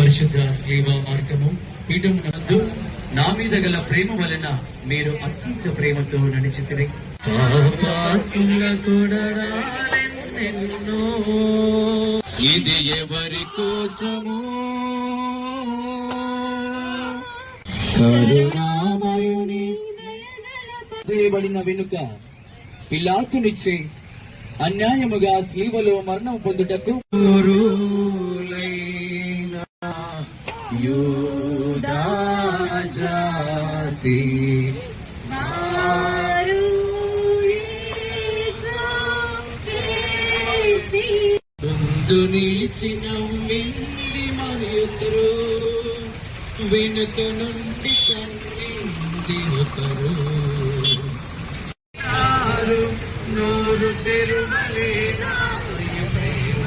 పరిశుద్ధ సేవా మార్గము పీఠమునందు నా మీద గల ప్రేమ వలన మీరు అత్యంత ప్రేమతో నడిచితిరి. ఇది ఎవరి కోసము కరుణామయుని చేయబడిన వెనుక పిలాతునిచ్చే అన్యాయముగా స్లీవలో మరణం పొందుటకు యూదా జాతి నిలిచిన వెండి మరియొకరు వెనుక నుండి కన్నింది ఒకరు నోరు తెరువలేదా ప్రేమ